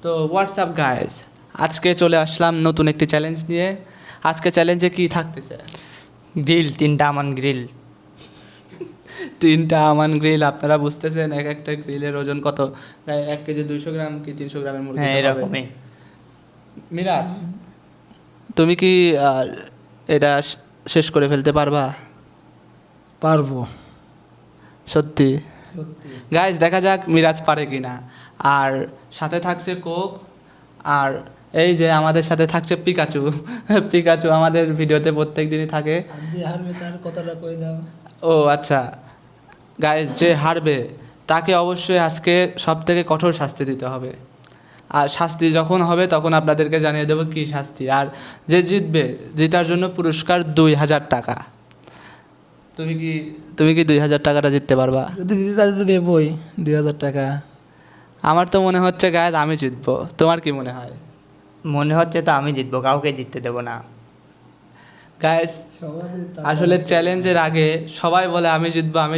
তো WhatsApp guys, আজকে চলে আসলাম নতুন একটি চ্যালেঞ্জ নিয়ে। আজকে চ্যালেঞ্জে কি থাকতেছে? গ্রিল, 3টা আমান গ্রিল। 3টা আমান গ্রিল। আপনারা বুঝতেছেন এক একটা গ্রিলের ওজন কত? 1 কেজি 200 গ্রাম কি 300 গ্রামের মুরগি? হ্যাঁ, এরকমই। মিরাজ, তুমি কি এটা শেষ করে ফেলতে পারবা? পারবো। সত্যি? গাইজ, দেখা যাক মিরাজ পারে কি না। আর সাথে থাকছে কোক, আর এই যে আমাদের সাথে থাকছে পিকাচু। পিকাচু আমাদের ভিডিওতে প্রত্যেক দিনই থাকে। যে হারবে তার কথাটা কই দাও। ও আচ্ছা গাইজ, যে হারবে তাকে অবশ্যই আজকে সবথেকে কঠোর শাস্তি দিতে হবে। আর শাস্তি যখন হবে তখন আপনাদেরকে জানিয়ে দেবো কী শাস্তি। আর যে জিতবে, জেতার জন্য পুরস্কার 2000 টাকা। তুমি কি 2000 টাকাটা জিততে পারবা? যদি দিদি তাদের তো নেবই 2000 টাকা। আমার তো মনে হচ্ছে গায়েস আমি জিতবো। তোমার কি মনে হয়? মনে হচ্ছে তো আমি জিতবো, কাউকে জিততে দেবো না। গায়েস, আসলে চ্যালেঞ্জের আগে সবাই বলে আমি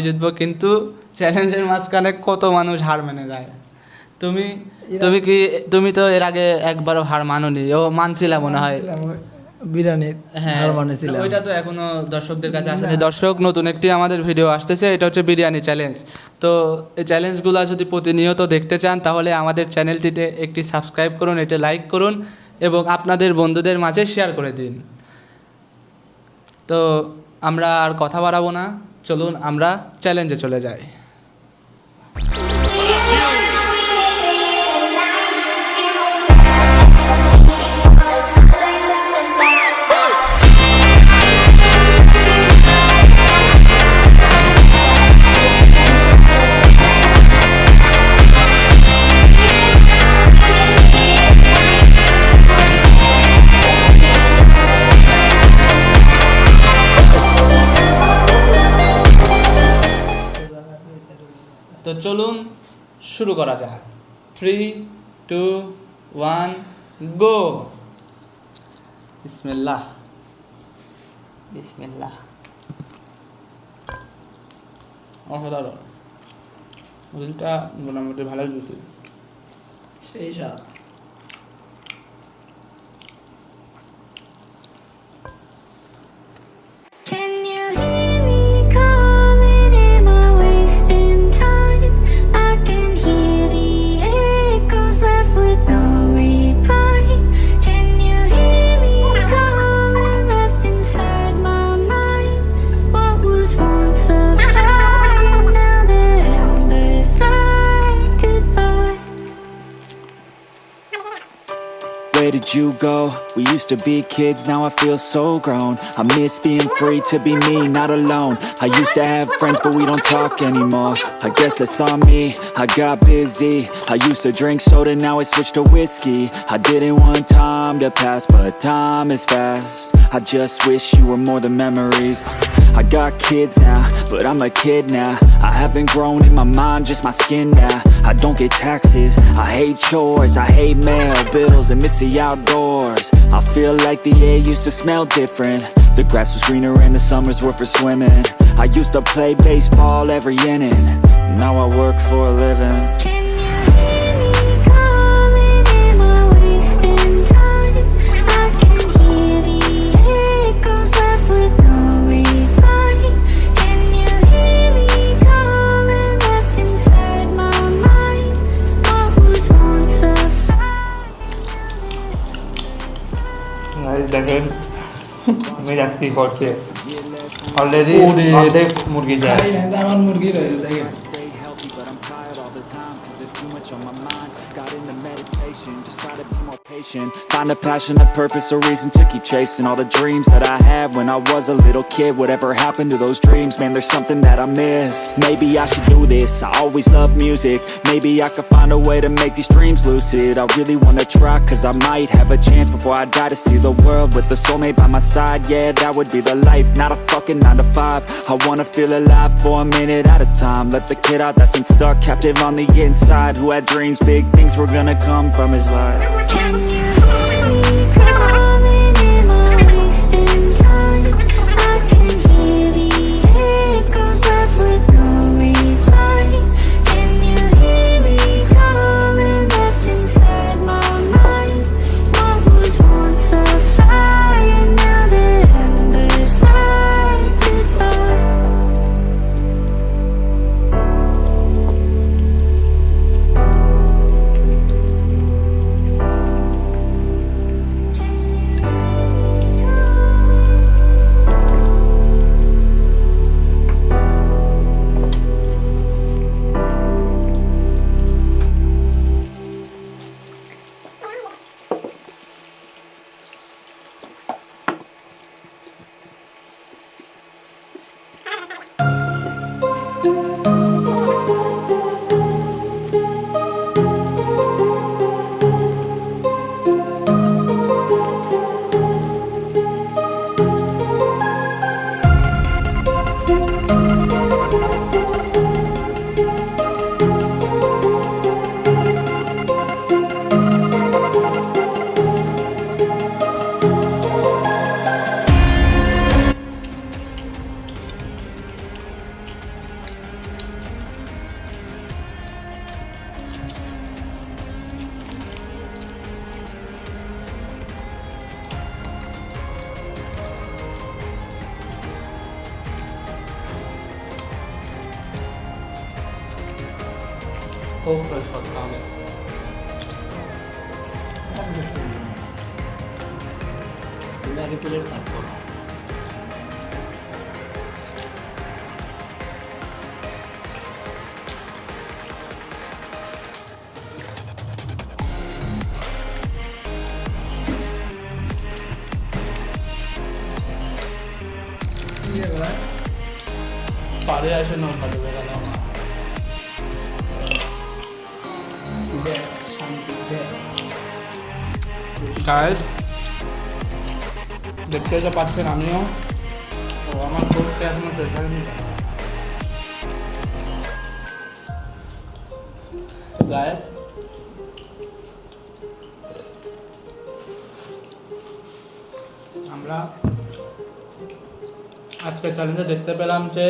জিতবো, কিন্তু চ্যালেঞ্জের মাঝখানে কত মানুষ হার মেনে যায়। তুমি তো এর আগে একবারও হার মানোনি। ও মানছিলা মনে হয় বিরিয়ানি। হ্যাঁ, হার মানেছিলাম। ওইটা তো এখনো দর্শকদের কাছে আসেনি। দর্শক, নতুন একটি আমাদের ভিডিও আসতেছে, এটা হচ্ছে বিরিয়ানি চ্যালেঞ্জ। তো এই চ্যালেঞ্জগুলো যদি প্রতিনিয়ত দেখতে চান তাহলে আমাদের চ্যানেলটিতে একটি সাবস্ক্রাইব করুন, এটা লাইক করুন এবং আপনাদের বন্ধুদের মাঝে শেয়ার করে দিন। তো আমরা আর কথা বাড়াবো না, চলুন আমরা চ্যালেঞ্জে চলে যাই। তো চলুন শুরু করা যাক। 3, 2, 1, গো। বিসমিল্লাহ। বিসমিল্লাহ। অসাধারণ, রিলটা মোটামুটি ভালোই জুছি। সেই সাথ Can you hear me calling? Am I wasting time? I can hear the echoes left with no reply. Can you hear me calling? Left inside my mind. What was once a fire, now the embers like goodbye. Where did you go? We used to be kids, now I feel so grown. I miss being free to be me, not alone. I used to have friends, but we don't talk anymore. I guess that's on me, I got busy. I used to drink soda, now I switched to whiskey. I didn't want time to pass, but time is fast. I just wish you were more than memories. I got kids now, but I'm a kid now. I haven't grown in my mind, just my skin now. I don't get taxes, I hate chores, I hate mail, bills, and miss the outdoors. I feel like the air used to smell different. The grass was greener and the summers were for swimming. I used to play baseball every inning. Now I work for a living. Can you hear me calling? Am I wasting time? I can hear the echoes left with no reply. Can you hear me calling? Left inside my mind. What was once a দেখেন মিরাজ কি করছে। Already অর্ধেক মুরগি যায়। আমার মুরগি রয়েছে দেখেন। Stay healthy, but I'm tired all the time, 'cause there's too much on my mind. Got into meditation, just try to be more patient. Find a passion, a purpose, a reason to keep chasing all the dreams that I had when I was a little kid. Whatever happened to those dreams? Man, there's something that I miss. Maybe I should do this, I always love music. Maybe I could find a way to make these dreams lucid. I really wanna try, 'cause I might have a chance before I die to see the world with a soulmate by my side. Yeah, that would be the life, not a fucking 9 to 5. I wanna feel alive for a minute at a time. Let the kid out that's been stuck, captive on the inside, who had dreams, big things were gonna come from his life. Can you hear me calling? Am I wasting time? I can hear the echoes left with no reply. Can you hear me calling? Left inside my খুব fresh করতে হবে। তুমি আগে plate serve করো। পারে আসে নৌকা দেবে কেন? গাইস দেখতে তো পাচ্ছেন আমিও, ও আমার কোর্সটা এখনো শেষ হয়নি। গাইস আমরা আজকে চ্যালেঞ্জে দেখতে পেলাম যে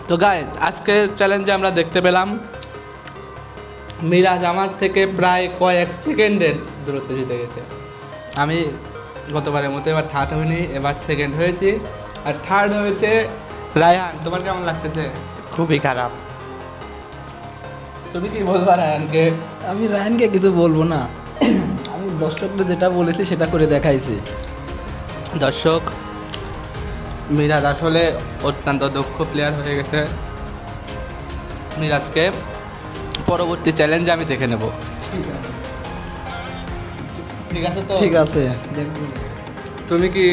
তো গাইস আজকের চ্যালেঞ্জে আমরা দেখতে পেলাম মিরাজ আমার থেকে প্রায় কয়েক সেকেন্ডের দূরত্বে জিতে গেছে। আমি গতবারের মতো এবার থার্ড হইনি, এবার সেকেন্ড হয়েছি, আর থার্ড হয়েছে রায়হান। তোমার কেমন লাগতেছে? খুবই খারাপ। তুমি কি বলবা রায়হানকে? আমি রায়হানকে কিছু বলবো না, আমি দর্শকদের যেটা বলেছি সেটা করে দেখাইছি। দর্শক, মিরাজ আসলে অত্যন্ত দক্ষ প্লেয়ার হয়ে গেছে। মিরাজকে পরবর্তী চ্যালেঞ্জে আমি দেখে নেব। ঠিক আছে তো? ঠিক আছে, দেখবো। তুমি কি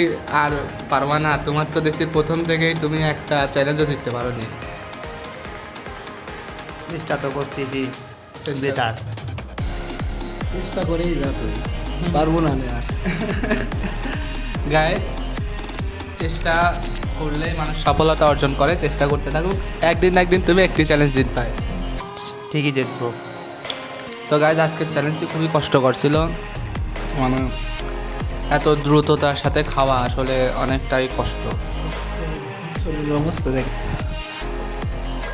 আর পারবা না? তোমার তো দেখছি প্রথম থেকেই তুমি একটা চ্যালেঞ্জও জিততে পারো নি। চেষ্টা তো করতেছি জেতার। চেষ্টা করেই যা, তুই পারবো না নে আর। গায়ে চেষ্টা করলে মানুষ সফলতা অর্জন করে। চেষ্টা করতে থাকুক, একদিন না একদিন তুমি একটি চ্যালেঞ্জ জিতবে। ঠিকই জিতবো। তো গাইজ আজকের চ্যালেঞ্জটি খুবই কষ্টকর ছিল, মানে এত দ্রুততার সাথে খাওয়া আসলে অনেকটাই কষ্ট। শরীরের অবস্থা দেখ।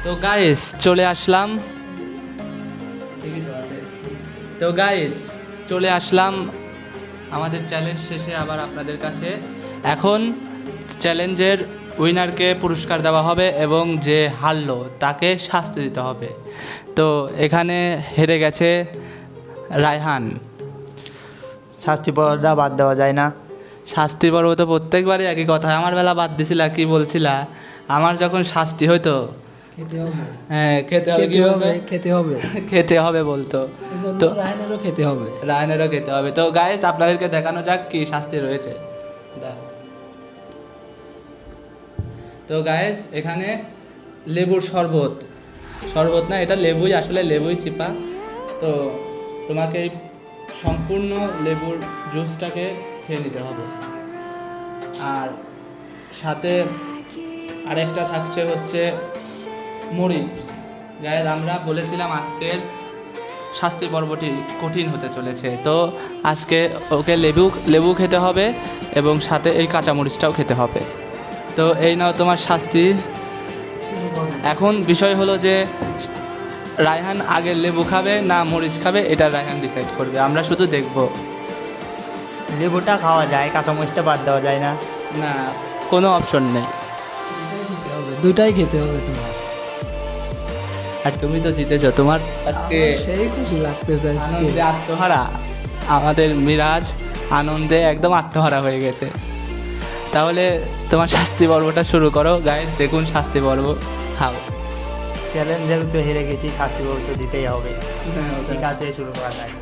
তো গাইস চলে আসলাম, তো গাইস চলে আসলাম আমাদের চ্যালেঞ্জ শেষে আবার আপনাদের কাছে। এখন চ্যালেঞ্জের উইনারকে পুরস্কার দেওয়া হবে এবং যে হারলো তাকে শাস্তি দিতে হবে। তো এখানে হেরে গেছে রায়হান। শাস্তি পড়াটা বাদ দেওয়া যায় না? শাস্তি পর্ব তো প্রত্যেকবারই একই কথা। আমার বেলা বাদ দিছিলা, কি বলছিলা? আমার যখন শাস্তি হইতো, খেতে হবে, হ্যাঁ খেতে হবে, কি বলতো? খেতে হবে, খেতে হবে বলতো। তো তো রায়হানেরও খেতে হবে। রায়হানেরও খেতে হবে। তো গাইস আপনাদেরকে দেখানো যাক কি শাস্তি রয়েছে। তো গাইস এখানে লেবুর শরবত, শরবত না এটা লেবুই, আসলে লেবুই চিপা। তো তোমাকে এই সম্পূর্ণ লেবুর জুসটাকে খেয়ে নিতে হবে। আর সাথে আরেকটা থাকছে হচ্ছে মরিচ। গাইস আমরা বলেছিলাম আজকের শাস্তি পর্বটি কঠিন হতে চলেছে, তো আজকে ওকে লেবু খেতে হবে এবং সাথে এই কাঁচামরিচটাও খেতে হবে। তো এই নাও তোমার শাস্তি। এখন বিষয় হলো যে রায়হান আগে লেবু খাবে না মরিচ খাবে, এটা রায়হান ডিসাইড করবে, আমরা শুধু দেখব। লেবুটা খাওয়া যায়, কাঁচামরিচটা বাদ দেওয়া যায় না? না, কোনো অপশন নেই। খেতে হবে, দুইটাই খেতে হবে তোমার। আর তুমি তো জিতেছো, তোমার আজকে আমার সেই খুশি লাগতেছে আজকে। আনন্দে আত্মহারা। আমাদের মিরাজ আনন্দে একদম আত্মহারা হয়ে গেছে। তাহলে তোমার শাস্তি পর্বটা শুরু করো। গাইস দেখুন শাস্তি পর্ব, খাও। চ্যালেঞ্জ যেহেতু হেরে গেছি, শাস্তি পর্ব তো দিতেই হবে। ঠিক আছে, শুরু করা যায়।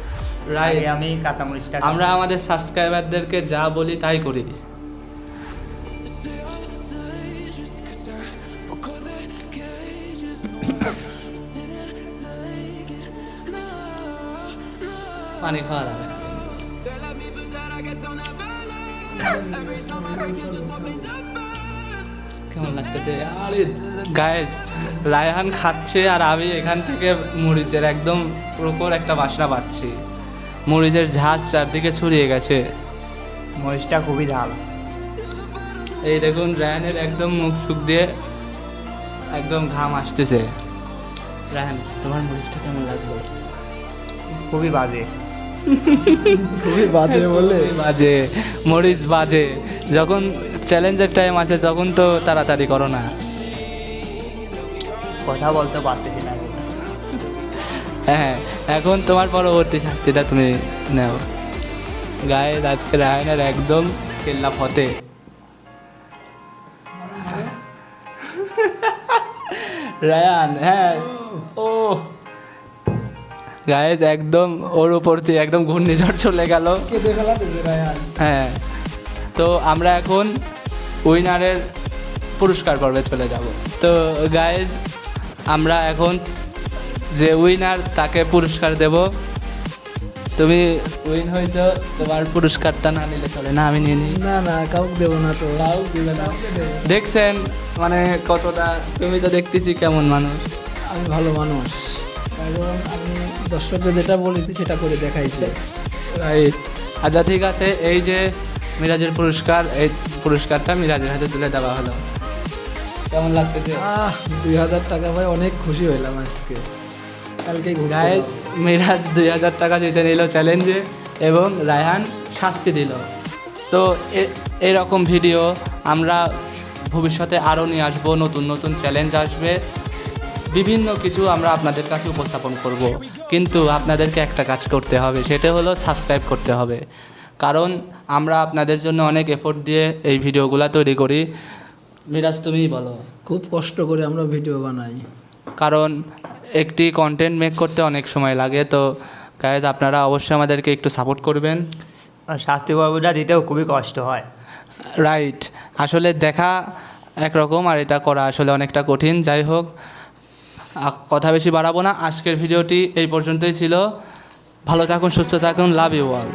রাইট, আমি কাঁচামরিচটা আমরা আমাদের সাবস্ক্রাইবারদেরকে যা বলি তাই করি। পানি খাওয়া যাবে না। কেমন লাগতেছে? আরে গাইস রায়হান খাচ্ছে আর আমি এখান থেকে মরিচের একদম প্রখর একটা বাসনা পাচ্ছি। মরিচের ঝাঁজ চারদিকে ছড়িয়ে গেছে। মরিচটা খুবই ঝাল। এই দেখুন রায়হানের একদম মুখ সুখ দিয়ে একদম ঘাম আসতেছে। রায়হান তোমার মরিচটা কেমন লাগলো? খুবই বাজে। খুবই বাজে বলে? খুবই বাজে, মরিচ বাজে। যখন চ্যালেঞ্জের টাইম আছে তখন তো তাড়াতাড়ি করো না। কথা বলতে পারতেছি না। হ্যাঁ, এখন তোমার পরবর্তী শাস্তিটা তুমি নাও। গাইজ আজকে রায়ানের একদম কেল্লা ফতে। রায়ান, হ্যাঁ, ও গাইজ একদম ওর উপর দিয়ে একদম ঘূর্ণিঝড় চলে গেল। কেঁদে ফেলা দিয়েছে রায়ান। হ্যাঁ, তো আমরা এখন উইনারের পুরস্কার পর্বে চলে যাব। তো গাইজ আমরা এখন যে উইনার তাকে পুরস্কার দেব। তুমি উইন হয়েছো, তোমার পুরস্কারটা না নিলে চলে না, আমি নিয়ে নিই। না না, কাউকে দেবো না তো। দিবে না। দেখছেন মানে কতটা, তুমি তো দেখতেছি কেমন মানুষ। আমি ভালো মানুষ, কারণ আমি দর্শকদের যেটা বলেছি সেটা করে দেখাইছি। রাইট, আচ্ছা ঠিক আছে, এই যে মিরাজের পুরস্কার, এই পুরস্কারটা মিরাজের হাতে তুলে দেওয়া হলো। কেমন লাগতেছে? 2000 টাকা ভাই, অনেক খুশি হইলাম আজকে। কালকেই ঘুরতে গাইজ যাবো। মিরাজ 2000 টাকা জিতে নিল চ্যালেঞ্জে এবং রায়হান শাস্তি দিল। তো এরকম ভিডিও আমরা ভবিষ্যতে আরও নিয়ে আসবো, নতুন নতুন চ্যালেঞ্জ আসবে, বিভিন্ন কিছু আমরা আপনাদের কাছে উপস্থাপন করব। কিন্তু আপনাদেরকে একটা কাজ করতে হবে, সেটা হলো সাবস্ক্রাইব করতে হবে। কারণ আমরা আপনাদের জন্য অনেক এফোর্ট দিয়ে এই ভিডিওগুলো তৈরি করি। মিরাজ তুমিই বলো। খুব কষ্ট করে আমরা ভিডিও বানাই। কারণ একটি কন্টেন্ট মেক করতে অনেক সময় লাগে। তো গাইজ আপনারা অবশ্যই আমাদেরকে একটু সাপোর্ট করবেন। আর শাস্তি পর্বটা দিতেও খুবই কষ্ট হয়। রাইট, আসলে দেখা একরকম আর এটা করা আসলে অনেকটা কঠিন। যাই হোক, কথা বেশি বাড়াবো না, আজকের ভিডিওটি এই পর্যন্তই ছিল। ভালো থাকুন, সুস্থ থাকুন, লাভ ইউ অল।